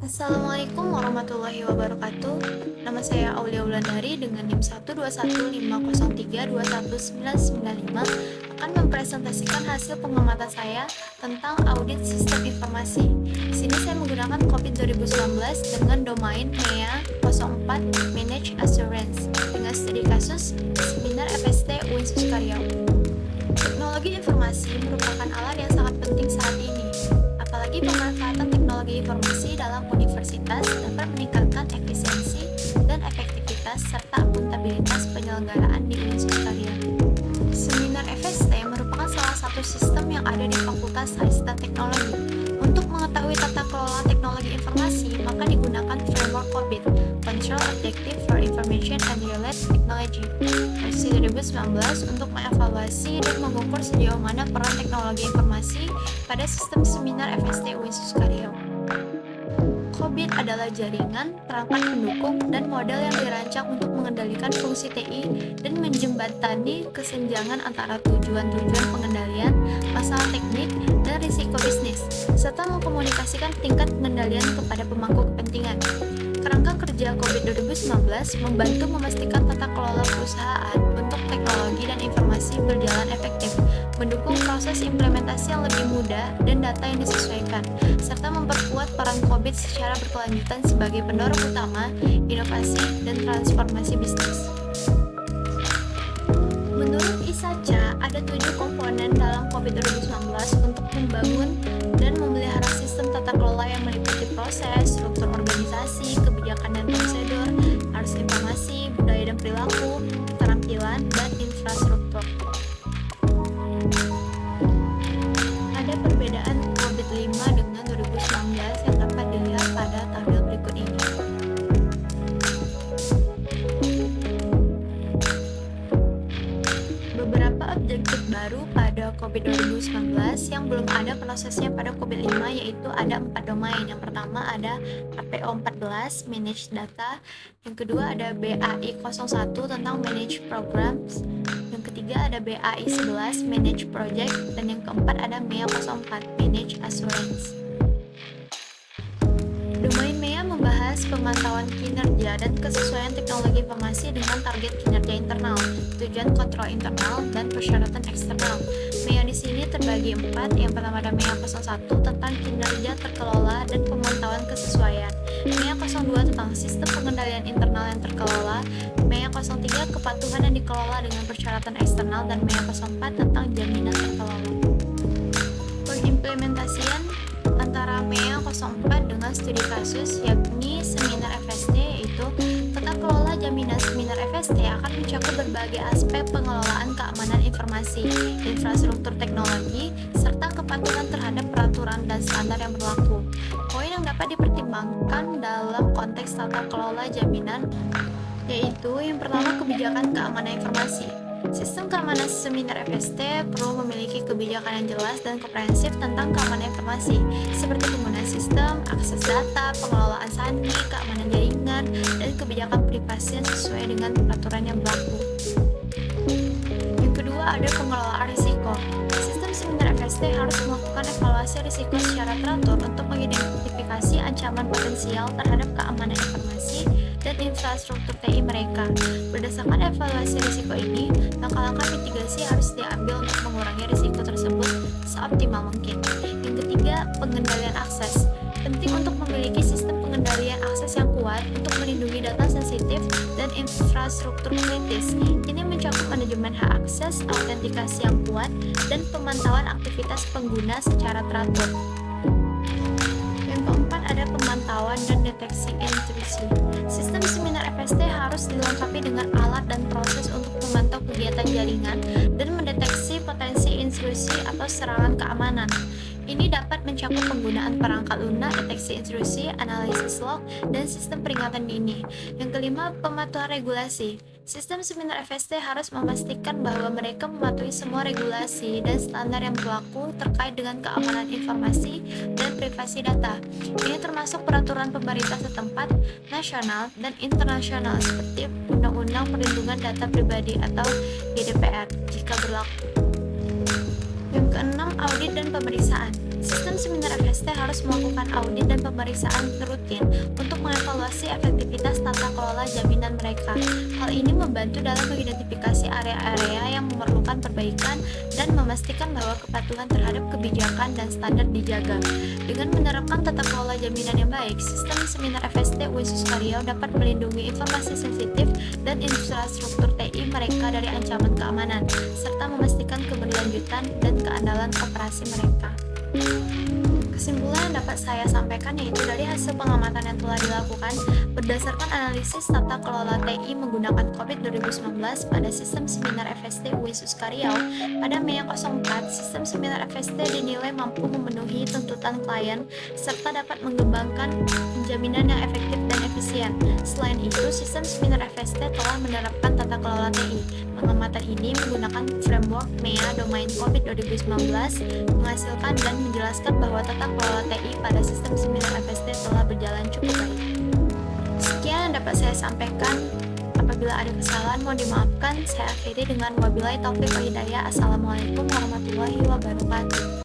Assalamualaikum warahmatullahi wabarakatuh. Nama saya Aulia Wulandari dengan NIM 12150321995 akan mempresentasikan hasil pengamatan saya tentang audit sistem informasi. Di sini saya menggunakan COVID 2019 dengan domain MEA 04 Manage Assurance dengan studi kasus Seminar FST UIN Sukaryau. Teknologi informasi merupakan alat yang sangat penting saat ini. Apalagi pemanfaatan teknologi informasi dalam universitas dapat meningkatkan efisiensi dan efektivitas serta akuntabilitas penyelenggaraan di UIN Sukaryau. Seminar FST merupakan salah satu sistem yang ada di Fakultas Sains dan Teknologi. Untuk mengetahui tata kelola teknologi informasi, maka digunakan framework COBIT, Control Objective for Information and Related Technology, versi 2019 untuk mengevaluasi dan mengukur sejauh mana peran teknologi informasi pada sistem seminar FST UIN Sukaryau. COBIT adalah jaringan, perangkat pendukung, dan model yang dirancang untuk mengendalikan fungsi TI dan menjembatani kesenjangan antara tujuan-tujuan pengendalian, masalah teknik, dan risiko bisnis, serta mengkomunikasikan tingkat pengendalian kepada pemangku kepentingan. Kerangka kerja COBIT 2019 membantu memastikan tata kelola perusahaan untuk teknologi dan informasi berjalan efektif, mendukung proses implementasi yang lebih mudah dan data yang disesuaikan, serta memperkuat peran COBIT secara berkelanjutan sebagai pendorong utama inovasi dan transformasi bisnis. Menurut ISACA, ada 7 komponen dalam COBIT 2019 untuk membangun dan memelihara sistem tata kelola yang meliputi proses, struktur organisasi, kebijakan dan prosedur, arus informasi, budaya dan perilaku, keterampilan, dan infrastruktur. Ada perbedaan COBIT 5 dengan 2019 yang dapat dilihat pada tabel berikut ini. Beberapa objektif baru pada COBIT 2019 yang belum ada prosesnya pada COBIT 5 yaitu ada 4 domain. Yang pertama ada APO 14 Manage Data, yang kedua ada BAI 01 tentang Manage Programs, yang ketiga ada BAI 11 Manage Project, dan yang keempat ada MEA 04 Manage Assurance. Domain MEA membahas pemantauan kinerja dan kesesuaian teknologi informasi dengan target kinerja internal, tujuan kontrol internal, dan persyaratan eksternal. MEA di sini terbagi 4. Yang pertama ada MEA 01 tentang kinerja terkelola dan pemantauan kesesuaian, MEA 02 tentang sistem pengendalian internal yang terkelola, MEA 03 kepatuhan yang dikelola dengan persyaratan eksternal, dan MEA 04 tentang jaminan terkelola. Pengimplementasian antara MEA 04 dengan studi kasus yakni seminar FST, yaitu tata kelola jaminan seminar FST akan mencakup berbagai aspek pengelolaan keamanan informasi, infrastruktur teknologi, serta kepatuhan terhadap peraturan dan standar yang berlaku. Poin yang dapat dipertimbangkan dalam konteks tata kelola jaminan yaitu yang pertama kebijakan keamanan informasi. Sistem keamanan seminar FST perlu memiliki kebijakan yang jelas dan komprehensif tentang keamanan informasi, seperti penggunaan sistem, akses data, pengelolaan sandi, keamanan jaringan, dan kebijakan privasi yang sesuai dengan peraturan yang berlaku. Yang kedua ada pengelolaan risiko. Sistem seminar FST harus melakukan evaluasi risiko secara teratur untuk mengidentifikasi ancaman potensial terhadap keamanan informasi dan infrastruktur TI mereka. Berdasarkan evaluasi risiko ini, langkah-langkah mitigasi harus diambil untuk mengurangi risiko tersebut seoptimal mungkin. Yang ketiga, pengendalian akses. Penting untuk memiliki sistem pengendalian akses yang kuat untuk melindungi data sensitif dan infrastruktur kritis. Ini mencakup manajemen hak akses, autentikasi yang kuat, dan pemantauan aktivitas pengguna secara teratur. Yang keempat ada pemantauan dan deteksi intrusi. Sistem seminar FST harus dilengkapi dengan alat dan proses untuk memantau kegiatan jaringan dan mendeteksi potensi intrusi atau serangan keamanan. Ini dapat mencakup penggunaan perangkat lunak, deteksi intrusi, analisis log, dan sistem peringatan dini. Yang kelima, pematuhan regulasi. Sistem seminar FST harus memastikan bahwa mereka mematuhi semua regulasi dan standar yang berlaku terkait dengan keamanan informasi dan privasi data. Ini termasuk peraturan pemerintah setempat, nasional, dan internasional seperti Undang-Undang Perlindungan Data Pribadi atau GDPR jika berlaku. Yang keenam, audit dan pemeriksaan. Sistem seminar FST harus melakukan audit dan pemeriksaan rutin untuk mengevaluasi efektivitas tata kelola jaminan mereka. Hal ini membantu dalam mengidentifikasi area-area yang memerlukan perbaikan dan memastikan bahwa kepatuhan terhadap kebijakan dan standar dijaga. Dengan menerapkan tata kelola jaminan yang baik, sistem seminar FST Uinsus Riau dapat melindungi informasi sensitif dan infrastruktur TI mereka dari ancaman keamanan, serta memastikan keberlanjutan dan keandalan operasi mereka. Kesimpulan yang dapat saya sampaikan yaitu dari hasil pengamatan yang telah dilakukan berdasarkan analisis tata kelola TI menggunakan COVID 2019 pada sistem seminar FST Uinsus Riau pada Mei 04, sistem seminar FST dinilai mampu memenuhi tuntutan klien serta dapat mengembangkan penjaminan yang efektif dan efisien. Selain itu, sistem seminar FST telah menerapkan tata kelola TI. Pengamatan ini menggunakan framework MEA Domain COVID 2019 menghasilkan dan menjelaskan bahwa tata kelola TI pada sistem seminar FST telah berjalan cukup baik. Sekian yang dapat saya sampaikan. Apabila ada kesalahan mohon dimaafkan. Saya akhiri dengan wabillahi taufiq wal hidayah. Assalamualaikum warahmatullahi wabarakatuh.